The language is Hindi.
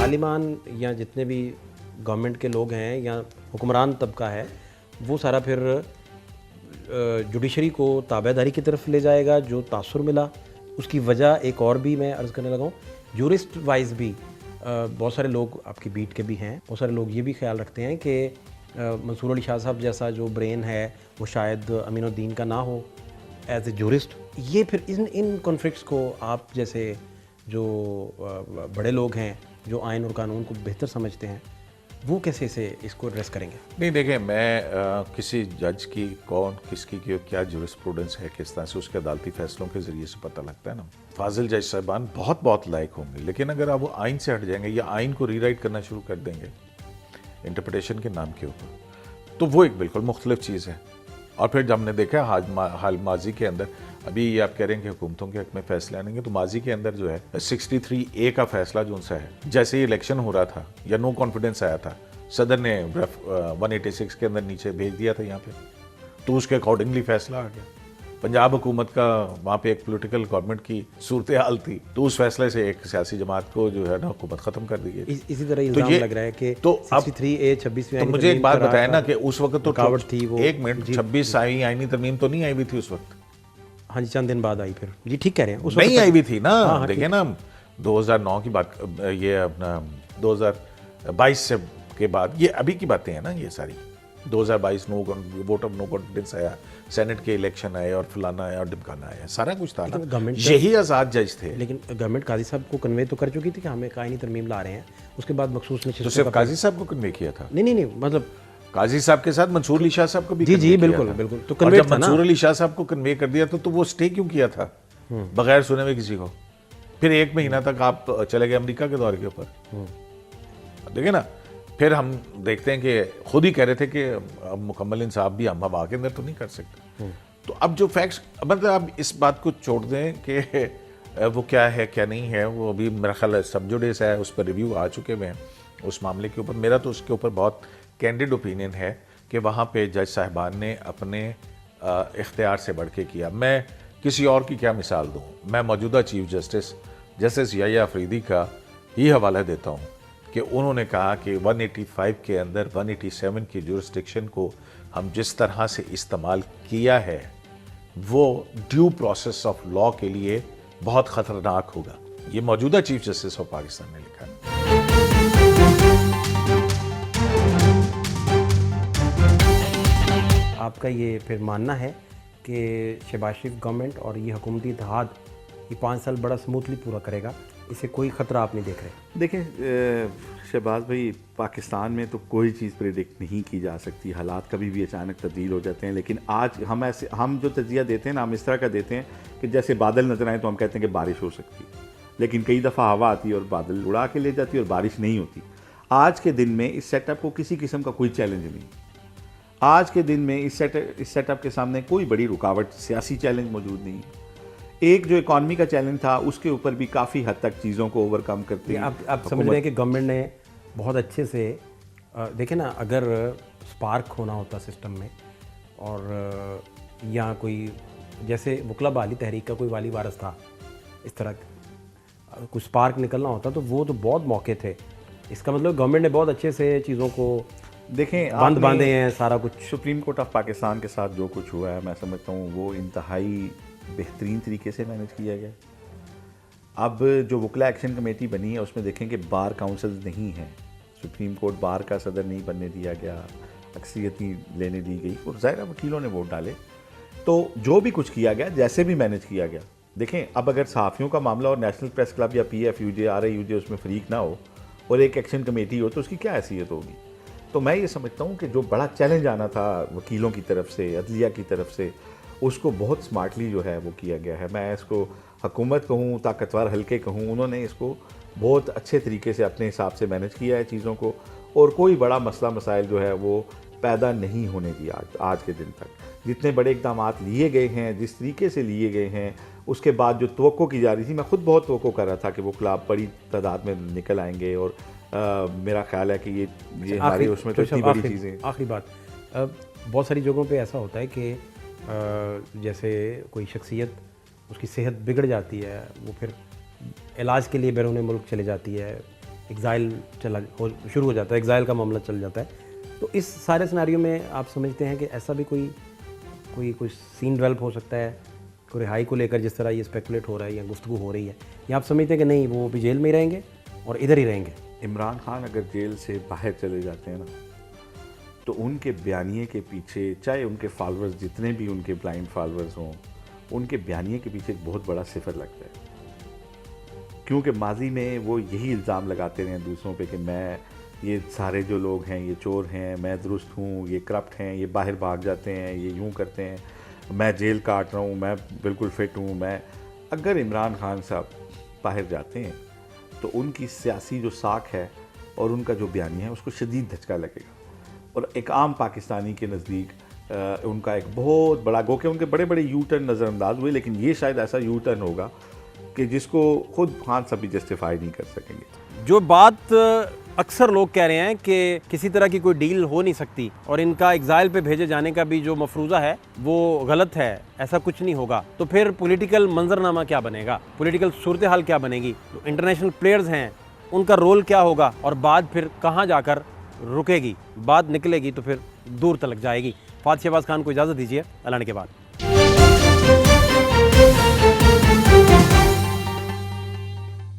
तालिबान या जितने भी गवर्नमेंट के लोग हैं या हुक्मरान तबका है, वो सारा फिर जुडिशरी को ताबेदारी की तरफ ले जाएगा जो तासुर मिला। उसकी वजह एक और भी मैं अर्ज़ करने लगा हूँ, जूरिस्ट वाइज भी बहुत सारे लोग आपकी बीट के भी हैं, बहुत सारे लोग ये भी ख्याल रखते हैं कि मंसूर अली शाह साहब जैसा जो ब्रेन है वो शायद अमीनुद्दीन का ना हो एज ए जूरिस्ट। ये फिर इन कॉन्फ्लिक्ट्स को आप जैसे जो बड़े लोग हैं जो आइन और कानून को बेहतर समझते हैं, वो कैसे इसे इसको एड्रेस करेंगे? नहीं देखें, मैं किसी जज की कौन किसकी क्या जुरिस्प्रूडेंस है, किस तरह से उसके अदालती फैसलों के ज़रिए से पता लगता है ना। फाजिल जज साहबान बहुत लायक होंगे, लेकिन अगर आप वो आइन से हट जाएंगे या आइन को रीराइट करना शुरू कर देंगे इंटरप्रिटेशन के नाम के ऊपर, तो वो एक बिल्कुल मुख्तलिफ चीज़ है। और फिर जब हमने देखा हाल माजी के अंदर, अभी ये आप कह रहे हैं कि हुकूमतों के हक में फैसले आनेंगे, तो माजी के अंदर जो है 63A का फैसला जो उनसा है, जैसे ही इलेक्शन हो रहा था या नो कॉन्फिडेंस आया था, सदर ने 186 के अंदर नीचे भेज दिया था यहाँ पे, तो उसके अकॉर्डिंगली फैसला आ गया। पंजाब हुकूमत का वहाँ पे एक पॉलिटिकल गवर्नमेंट की सूरत हाल थी, तो उस फैसले से एक सियासी जमात को जो है ना हुकूमत ख़त्म कर दी गई। इसी तरह इल्ज़ाम लग रहा है कि तो 63A 26वीं तो मुझे एक बात बताया ना कि उस वक्त तो रुकावट थी वो, एक मिनट 26 आईनी तरमीम तो नहीं आई हुई थी उस वक्त। हाँ जी, चंद दिन बाद आई फिर। जी ठीक कह रहे हैं, उस नहीं आई हुई थी ना। हाँ, देखिए ना, 2009 की बात, ये अपना 2022 से के बाद, ये अभी की बातें हैं ना ये सारी। 2022 वोट ऑफ नो कॉन्फिडेंस आया, सेनेट के इलेक्शन आए और फलाना आया और ढिमकाना आया, सारा कुछ था ना। यही आज़ाद जज थे। लेकिन गवर्नमेंट काजी साहब को कन्वे तो कर चुकी थी कि हमें आईनी तरमीम ला रहे हैं, उसके बाद मखसूस ने तो सिर्फ काजी साहब को कन्वे किया था? नहीं, मतलब काजी साहब के साथ मंसूर अली शाह साहब को भी जी बिल्कुल। तो कन्वे जब मंसूर अली शाह साहब को कन्वे कर दिया तो वो स्टे क्यों किया था बगैर सुने हुए किसी को? फिर 1 महीना तक आप चले गए अमेरिका के दौरे के ऊपर। देखिए ना, फिर हम देखते हैं कि खुद ही कह रहे थे कि अब मुकम्मल इंसाफ भी हम हवा के अंदर तो नहीं कर सकते। तो अब जो फैक्ट्स, मतलब आप इस बात को छोड़ दें कि वो क्या है क्या नहीं है, वो अभी मेरा ख्याल सब जुडिस है, उस पर रिव्यू आ चुके हुए हैं उस मामले के ऊपर। मेरा तो उसके ऊपर बहुत कैंडिड ओपिनियन है कि वहाँ पे जज साहिबान ने अपने इख्तियार से बढ़ के किया। मैं किसी और की क्या मिसाल दूँ? मैं मौजूदा चीफ जस्टिस याह्या अफरीदी का ही हवाला देता हूँ कि उन्होंने कहा कि 185 के अंदर 187 की जुरिस्डिक्शन को हम जिस तरह से इस्तेमाल किया है वो ड्यू प्रोसेस ऑफ लॉ के लिए बहुत ख़तरनाक होगा। ये मौजूदा चीफ जस्टिस ऑफ पाकिस्तान ने लिखा है। आपका ये फिर मानना है कि शहबाज शरीफ गवर्नमेंट और ये हुकूमती इत्तेहाद ये 5 साल बड़ा स्मूथली पूरा करेगा, इसे कोई ख़तरा आप नहीं देख रहे? देखें शहबाज भाई, पाकिस्तान में तो कोई चीज़ प्रेडिक्ट नहीं की जा सकती, हालात कभी भी अचानक तब्दील हो जाते हैं। लेकिन आज हम जो तजिया देते हैं ना, हम इस तरह का देते हैं कि जैसे बादल नजर आए तो हम कहते हैं कि बारिश हो सकती है, लेकिन कई दफ़ा हवा आती है और बादल उड़ा के ले जाती है और बारिश नहीं होती। आज के दिन में इस सेटअप को किसी किस्म का कोई चैलेंज नहीं। आज के दिन में इस सेटअप के सामने कोई बड़ी रुकावट, सियासी चैलेंज मौजूद नहीं है। एक जो इकॉनमी का चैलेंज था उसके ऊपर भी काफ़ी हद तक चीज़ों को ओवरकम करती है। आप समझ रहे हैं कि गवर्नमेंट ने बहुत अच्छे से देखें ना, अगर स्पार्क होना होता सिस्टम में और या कोई जैसे वकला बहाली तहरीक का कोई वाली वारस था, इस तरह कुछ स्पार्क निकलना होता तो वो तो बहुत मौके थे। इसका मतलब गवर्नमेंट ने बहुत अच्छे से चीज़ों को देखें बंद बांधे हैं सारा कुछ। सुप्रीम कोर्ट ऑफ पाकिस्तान के साथ जो कुछ हुआ है, मैं समझता हूँ वो इंतहाई बेहतरीन तरीके से मैनेज किया गया। अब जो वकला एक्शन कमेटी बनी है उसमें देखें कि बार काउंसिल नहीं है, सुप्रीम कोर्ट बार का सदर नहीं बनने दिया गया, अक्सरियत नहीं लेने दी गई और ज़ाहिर वकीलों ने वोट डाले। तो जो भी कुछ किया गया, जैसे भी मैनेज किया गया, देखें अब अगर सहाफ़ियों का मामला और नेशनल प्रेस क्लब या PFUJ RAUJ उसमें फ़रीक ना हो और एक एक्शन कमेटी हो तो उसकी क्या हैसियत होगी? तो मैं ये समझता हूँ कि जो बड़ा चैलेंज आना था वकीलों की तरफ से, अदलिया की तरफ से, उसको बहुत स्मार्टली जो है वो किया गया है। मैं इसको हुकूमत कहूँ, ताकतवर हल्के कहूँ, उन्होंने इसको बहुत अच्छे तरीके से अपने हिसाब से मैनेज किया है चीज़ों को और कोई बड़ा मसला मसाइल जो है वो पैदा नहीं होने दिया आज के दिन तक। जितने बड़े इक़दाम लिए गए हैं, जिस तरीके से लिए गए हैं, उसके बाद जो तवक्को की जा रही थी, मैं खुद बहुत तवक्को कर रहा था कि वो क्लब बड़ी तादाद में निकल आएंगे और मेरा ख्याल है कि ये हमारे उसमें तो इतनी बड़ी चीज़ें। आखिरी बात, बहुत सारी जगहों पे ऐसा होता है कि जैसे कोई शख्सियत, उसकी सेहत बिगड़ जाती है, वो फिर इलाज के लिए बैरून मुल्क चले जाती है, एग्ज़ाइल शुरू हो जाता है, एग्ज़ाइल का मामला चल जाता है। तो इस सारे सिनेरियो में आप समझते हैं कि ऐसा भी कोई सीन डेवलप हो सकता है, कोई रिहाई को लेकर जिस तरह ये स्पेकुलेट हो रहा है या गुफ्तगू हो रही है, या आप समझते हैं कि नहीं वो भी जेल में ही रहेंगे और इधर ही रहेंगे? इमरान खान अगर जेल से बाहर चले जाते हैं ना, तो उनके बयानिए के पीछे, चाहे उनके फॉलोअर्स जितने भी उनके ब्लाइंड फॉलोअर्स हों, उनके बयानिए के पीछे एक बहुत बड़ा सिफर लगता है। क्योंकि माजी में वो यही इल्ज़ाम लगाते रहे दूसरों पे कि मैं, ये सारे जो लोग हैं ये चोर हैं, मैं दुरुस्त हूँ, ये करप्ट हैं, ये बाहर भाग जाते हैं, ये यूँ करते हैं, मैं जेल काट रहा हूँ, मैं बिल्कुल फिट हूँ। मैं अगर इमरान खान साहब बाहर जाते हैं तो उनकी सियासी जो साख है और उनका जो बयानी है उसको शदीद धचका लगेगा, और एक आम पाकिस्तानी के नज़दीक उनका एक बहुत बड़ा, गो के उनके बड़े बड़े यू टर्न नज़रअंदाज हुए, लेकिन ये शायद ऐसा यू टर्न होगा कि जिसको खुद खान साहब भी जस्टिफाई नहीं कर सकेंगे। जो बात अक्सर लोग कह रहे हैं कि किसी तरह की कोई डील हो नहीं सकती और इनका एग्जाइल पे भेजे जाने का भी जो मफरूज़ा है वो गलत है, ऐसा कुछ नहीं होगा, तो फिर पॉलिटिकल मंजरनामा क्या बनेगा, पॉलिटिकल सूरत हाल क्या बनेगी, तो इंटरनेशनल प्लेयर्स हैं उनका रोल क्या होगा, और बात फिर कहाँ जाकर रुकेगी, बात निकलेगी तो फिर दूर तलक जाएगी। फात शहबाज खान को इजाज़त दीजिए, ऐलान के बाद।